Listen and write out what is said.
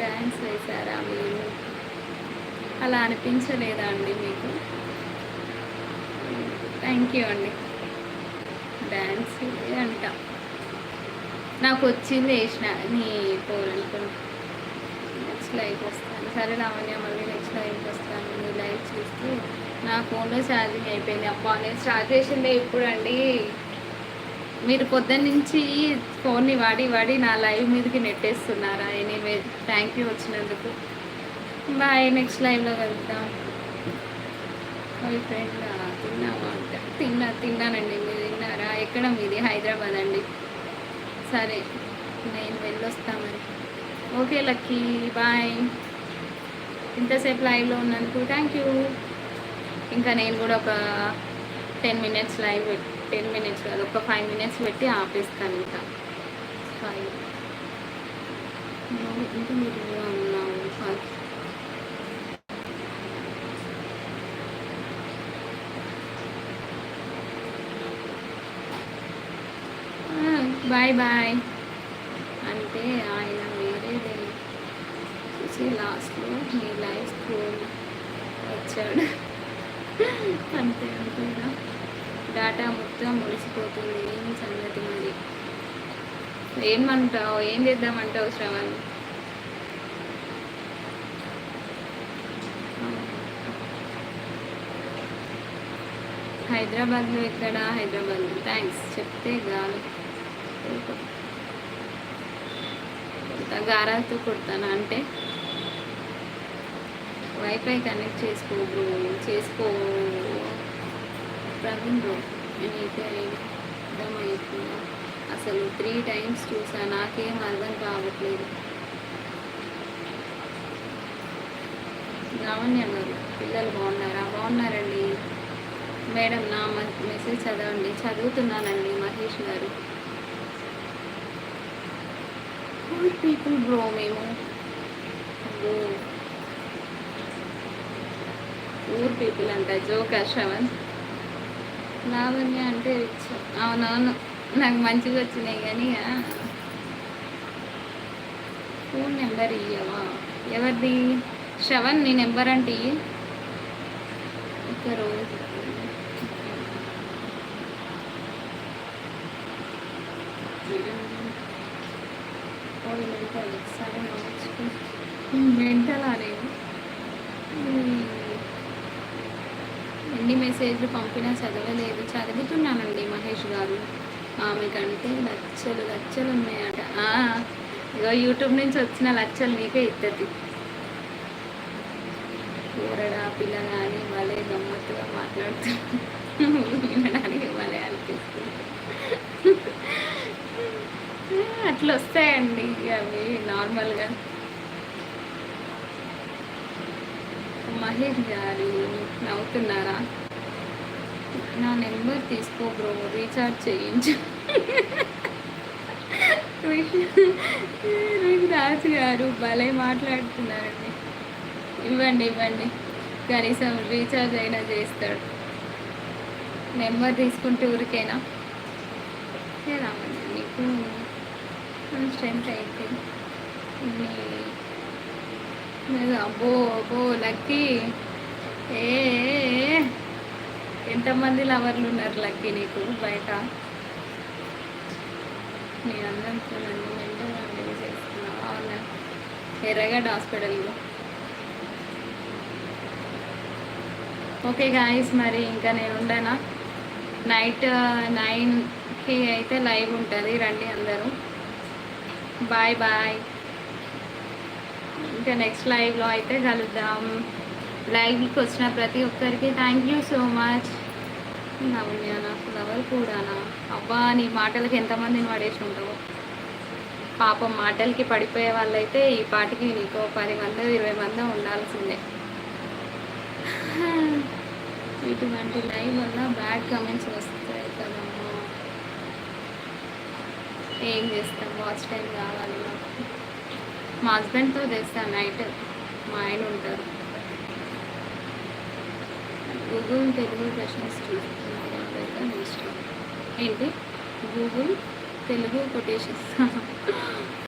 Dance వేశారా మీరు? అలా అనిపించలేదా అండి మీకు? థ్యాంక్ యూ అండి. డ్యాన్స్ అంట నాకు వచ్చింది వేసిన నీ పోరనుకుని. నెక్స్ట్ లైవ్ వస్తాను. సరే లావణ్య, మళ్ళీ నెక్స్ట్ లైవ్కి వస్తాను. నీ లైవ్ చూస్తే నా ఫోన్లో ఛార్జింగ్ అయిపోయింది. అబ్బా, నేను స్టార్ట్ చేసిందే ఇప్పుడు అండి. మీరు పొద్దున్న నుంచి ఫోన్ని వాడి వాడి నా లైవ్ మీదకి నెట్టేస్తున్నారా? ఎనీవే, థ్యాంక్ యూ వచ్చినందుకు. బాయ్, నెక్స్ట్ లైవ్లో కలుద్దాం. ఫ్రెండ్ తిన్నావా అంటే తిన్నానండి. మీరు తిన్నారా? ఎక్కడ మీది? హైదరాబాద్ అండి. సరే, నేను వెళ్ళొస్తా మరి. Okay Lucky, bye. ఇంతసేపు లైవ్లో ఉన్నందుకు థ్యాంక్ యూ. ఇంకా నేను కూడా ఒక 10 మినిట్స్ లైవ్ 10 మినిట్స్ కాదు, ఒక 5 మినిట్స్ పెట్టి ఆపేస్తాను. ఇంకా 5 ఇంకా మీరు ఉన్నావు. బాయ్ బాయ్ అంటే ఆయన వేరేదే చూసి లాస్ట్లో మీ లైఫ్ స్క్రోల్ వచ్చాడు. అంతే అంతేనా? డేటా మొత్తం ముడిసిపోతుంది. ఏం సంగతి మరి? ఏమంటావు? ఏం చేద్దామంటావు శ్రవణ్? హైదరాబాద్లో ఎక్కడ? హైదరాబాద్లో. థ్యాంక్స్ చెప్తే గాలి గారాలతో కొడతాను. అంటే వైఫై కనెక్ట్ చేసుకో ప్రవీణ్ బ్రో. నేనైతే అర్థమవుతుందా? అసలు 3 టైమ్స్ చూసా, నాకేం అర్థం కావట్లేదు. లావణ్య గారు, పిల్లలు బాగున్నారా? బాగున్నారండి మేడం. నా మెసేజ్ చదవండి. చదువుతున్నానండి మహేష్ గారు. పూర్ పీపుల్ బ్రో మేము. పూర్ పీపుల్ అంట. జోకా శ్రవణ్? లావణ్య అంటే రిచ్. అవునవును, నాకు మంచిగా వచ్చినాయి. కానీ ఫోన్ నెంబర్ ఇయ్యవా? ఎవరిది శ్రవణ్? నీ నెంబర్ అంటే ఇయ్యి. ఒక రోజు మెంటల్ అనేది. ఎన్ని మెసేజ్లు పంపినా చదవలేదు. చదువుతున్నానండి మహేష్ గారు. ఆమె కంటే లక్షలు ఉన్నాయట. ఇగో యూట్యూబ్ నుంచి వచ్చిన లక్షలు నీకే ఇస్తుంది. కూరడా పిల్లగా అని భలే గమ్మత్తుగా మాట్లాడుతున్నాను. వినడానికి భలే అనిపిస్తుంది. అట్లా వస్తాయండి అవి నార్మల్గా. మహేష్ గారు నవ్వుతున్నారా? నా నెంబర్ తీసుకో బ్రో, రీఛార్జ్ చేయించు. రాజు గారు భలే మాట్లాడుతున్నారండి. ఇవ్వండి, కనీసం రీఛార్జ్ అయినా చేస్తాడు. నెంబర్ తీసుకుంటే ఊరికేనా? రామండి, మీకు స్ట్రెంత్ అయితే అబ్బో లక్కీ. ఎంతమంది లవర్లు ఉన్నారు లక్కీ నీకు బయట? నీ అందంతో నన్ను వెంటనే చేస్తున్నావు. అవునా? ఎర్రగడ్డ హాస్పిటల్లో. ఓకే గాయస్, మరి ఇంకా నేను ఉండనా? నైట్ 9కి అయితే లైవ్ ఉంటుంది, రండి అందరూ. Bye bye. ఇంకా నెక్స్ట్ లైవ్లో అయితే కలుద్దాం. లైవ్కి వచ్చిన ప్రతి ఒక్కరికి thank you so much. Lavanya నాకు లవర్ కూడానా? అబ్బా, నీ మాటలకి ఎంతమందిని పడేసి ఉంటావు పాపం. మాటలకి పడిపోయే వాళ్ళైతే ఈ పాటికి నీకు 10 మంది 20 మంది ఉండాల్సిందే. ఇటువంటి లైవ్ వల్ల బ్యాడ్ కమెంట్స్ వస్తాయి కదమ్మా. ఏం చేస్తాం, వాచ్ టైం కావాలి నాకు. మా హస్బెండ్తో చేస్తాను నైట్, మా ఆయన ఉంటారు. గూగుల్ తెలుగు క్వశ్చన్స్ చూస్తున్నాను. ఏంటి గూగుల్ తెలుగు కొటేషన్స్?